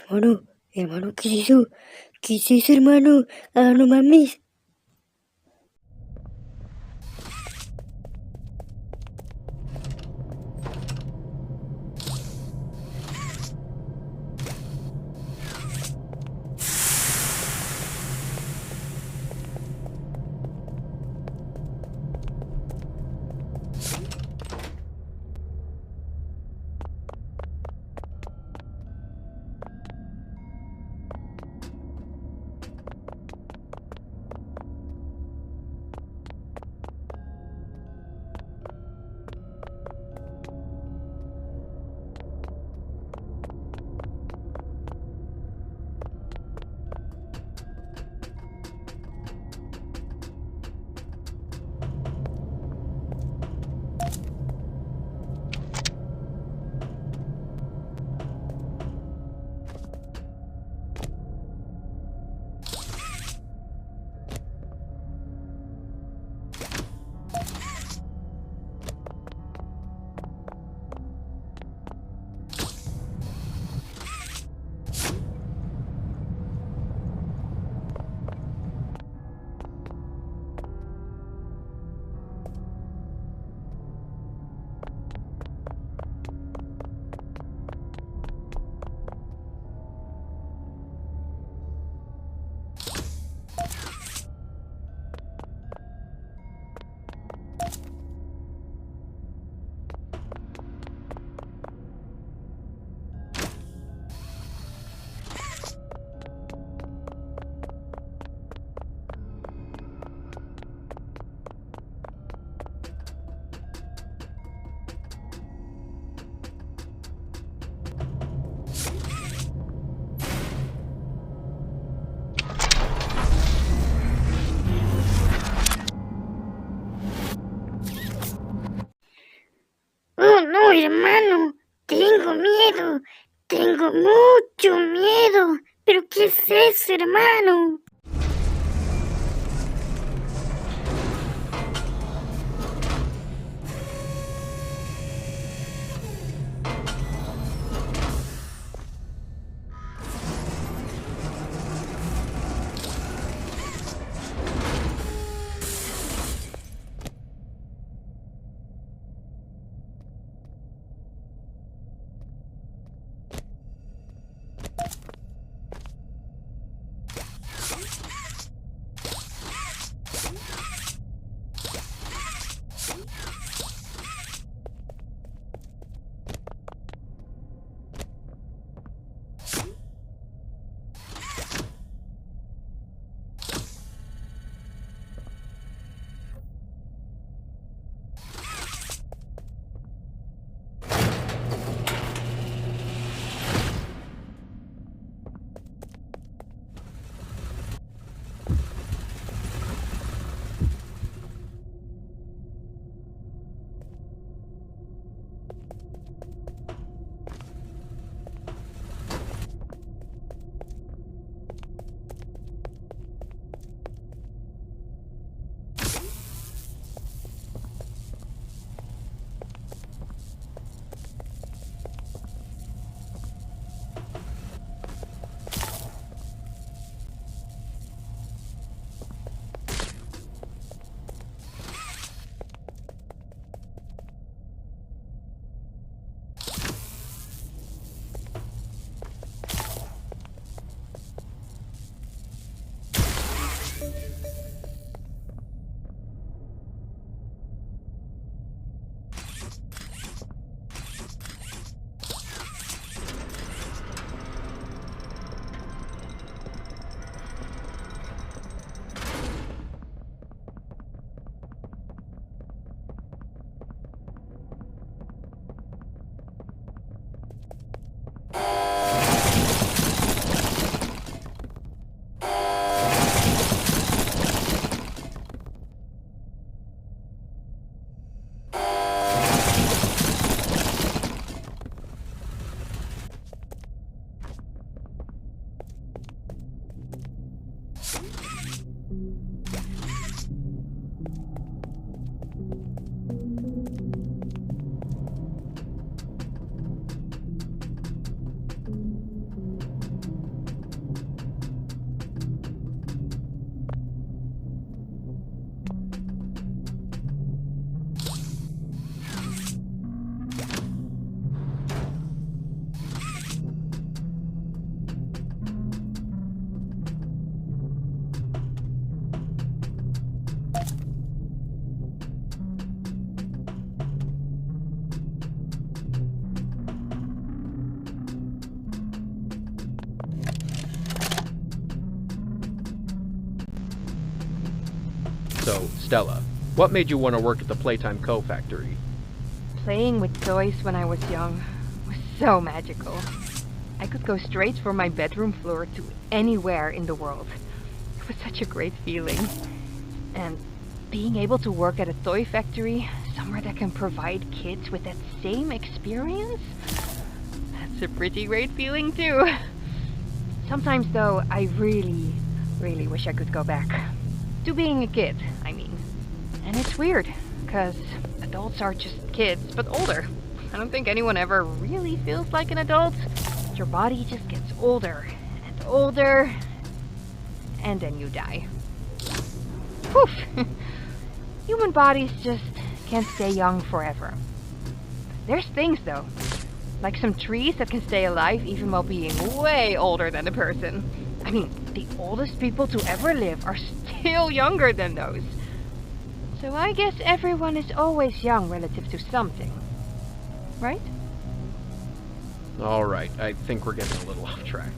Hermano, ¿qué es eso? ¿Qué es eso, hermano? Ah, no mames. Oh, no, hermano. Tengo miedo. Tengo mucho miedo. ¿Pero qué es eso, hermano? So, Stella, what made you want to work at the Playtime Co. factory? Playing with toys when I was young was so magical. I could go straight from my bedroom floor to anywhere in the world. It was such a great feeling. And being able to work at a toy factory, somewhere that can provide kids with that same experience, that's a pretty great feeling too. Sometimes though, I really wish I could go back. To being a kid, I mean. And it's weird, because adults are just kids, but older. I don't think anyone ever really feels like an adult. Your body just gets older and older, and then you die. Poof! Human bodies just can't stay young forever. There's things though, like some trees that can stay alive even while being way older than a person. I mean, the oldest people to ever live are still younger than those. So I guess everyone is always young relative to something. Right? Alright, I think we're getting a little off track.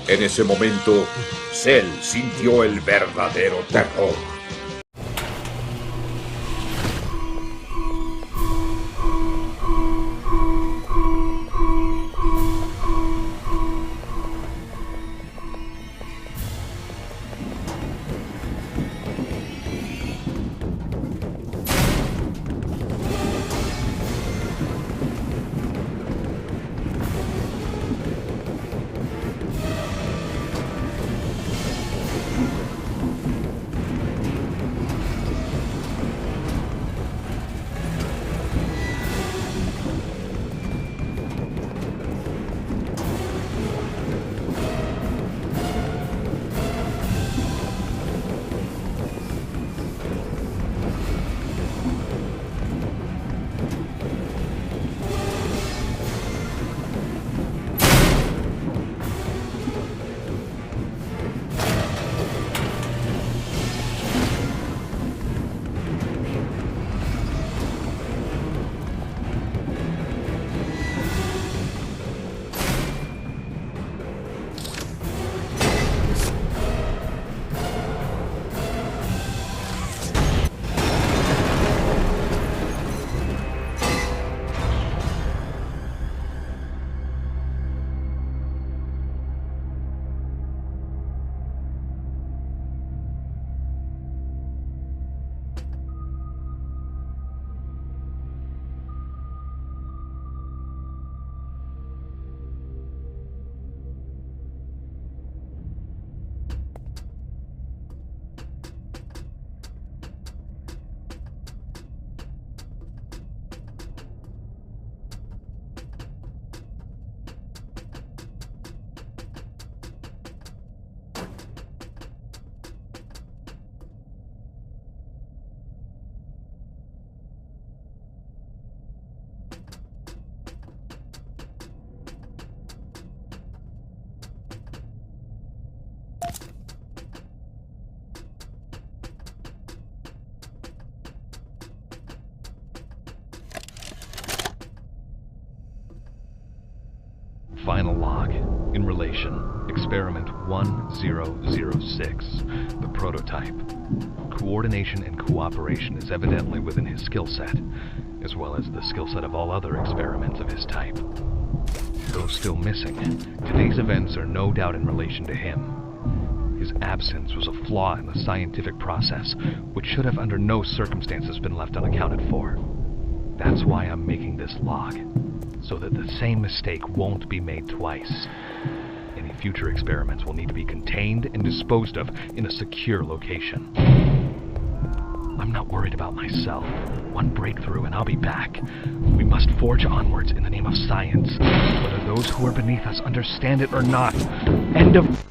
En ese momento, Cell sintió el verdadero terror. relation. Experiment 1006, the prototype. Coordination and cooperation is evidently within his skill set, as well as the skill set of all other experiments of his type. Though still missing, today's events are no doubt in relation to him. His absence was a flaw in the scientific process, which should have under no circumstances been left unaccounted for. That's why I'm making this log, so that the same mistake won't be made twice. Any future experiments will need to be contained and disposed of in a secure location. I'm not worried about myself. One breakthrough and I'll be back. We must forge onwards in the name of science, whether those who are beneath us understand it or not. End of...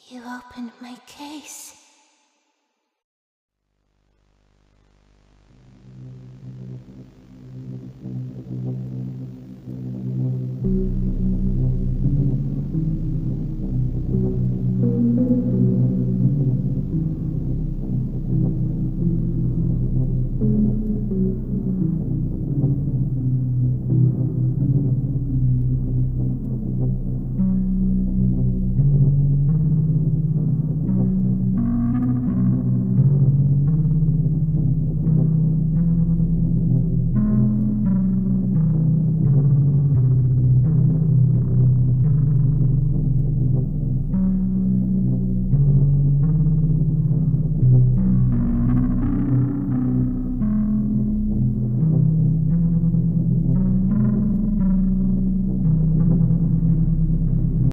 You opened my case.